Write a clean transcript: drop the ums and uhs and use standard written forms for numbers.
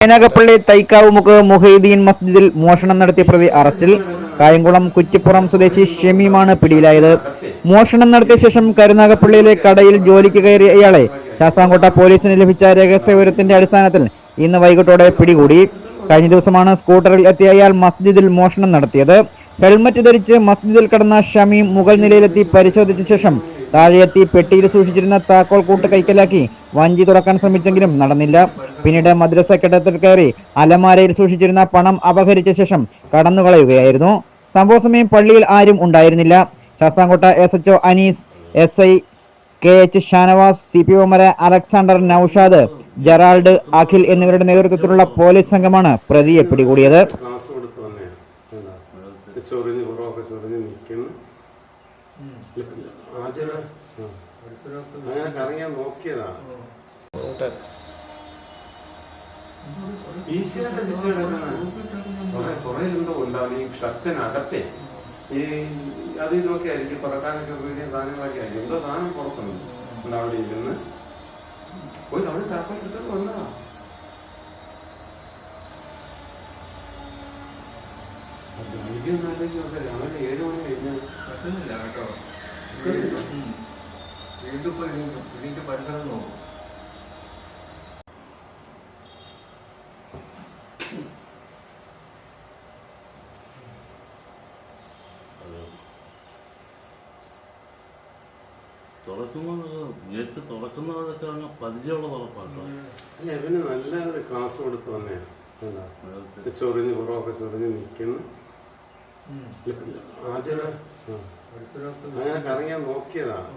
കൈനാഗപ്പള്ളി തൈക്കാവുമുക്ക് മുഹൈദ്ദീൻ മസ്ജിദിൽ മോഷണം നടത്തിയ പ്രതി അറസ്റ്റിൽ. കായംകുളം കുറ്റിപ്പുറം സ്വദേശി ഷമീമാണ് പിടിയിലായത്. മോഷണം നടത്തിയ ശേഷം കരുനാഗപ്പള്ളിയിലെ കടയിൽ ജോലിക്ക് കയറിയ ഇയാളെ ശാസ്താംകോട്ട പോലീസിന് ലഭിച്ച രഹസ്യവിവരത്തിന്റെ അടിസ്ഥാനത്തിൽ ഇന്ന് വൈകിട്ടോടെ പിടികൂടി. കഴിഞ്ഞ ദിവസമാണ് സ്കൂട്ടറിൽ എത്തിയ ഇയാൾ മസ്ജിദിൽ മോഷണം നടത്തിയത്. ഹെൽമറ്റ് ധരിച്ച് മസ്ജിദിൽ കടന്ന ഷമീം മുകൾ നിലയിലെത്തി പരിശോധിച്ച ശേഷം താഴെയെത്തി പെട്ടിയിൽ സൂക്ഷിച്ചിരുന്ന താക്കോൽ കൂട്ട് കൈക്കലാക്കി വഞ്ചി തുറക്കാൻ ശ്രമിച്ചെങ്കിലും നടന്നില്ല. പിന്നീട് മദ്രസ കെട്ടിടത്തിൽ കയറി അലമാരയിൽ സൂക്ഷിച്ചിരുന്ന പണം അപഹരിച്ച ശേഷം കടന്നുകളയുകയായിരുന്നു. സംഭവ സമയം പള്ളിയിൽ ആരും ഉണ്ടായിരുന്നില്ല. Sasthamkotta SHO Anees, SI KH Shanavas, CPOമാരായ അലക്സാണ്ടർ, നൌഷാദ്, ജെറാൾഡ്, അഖിൽ എന്നിവരുടെ നേതൃത്വത്തിലുള്ള പോലീസ് സംഘമാണ് പ്രതിയെ പിടികൂടിയത്. ഷർട്ടിനകത്തെ ഈ അത് ഇതൊക്കെ ആയിരിക്കും തുറക്കാനൊക്കെ വലിയ സാധനങ്ങളൊക്കെ ആയിരിക്കും. എന്തോ സാധനം പുറത്തുണ്ട് അവിടെ ഇരുന്ന് പോയി അവിടെ താക്കോൽ എടുത്തിട്ട് വന്നതാ. രാവിലെ 7 മണി കഴിഞ്ഞാൽ പറ്റുന്നില്ല കേട്ടോ. വീണ്ടും വീടിന്റെ പരിസരം നോക്കും. നേരത്തെ തുറക്കുന്നതൊക്കെ അങ്ങ് പരിചയമുള്ള തുറപ്പാട്ടോ. അല്ല, ഇവന് നല്ല ക്ലാസ് കൊടുത്ത് വന്നെയാണ്. ചൊറിഞ്ഞ് പുറമൊക്കെ ചൊറിഞ്ഞ് നിൽക്കുന്നു. അങ്ങനെ കറങ്ങിയാൻ നോക്കിയതാണ്.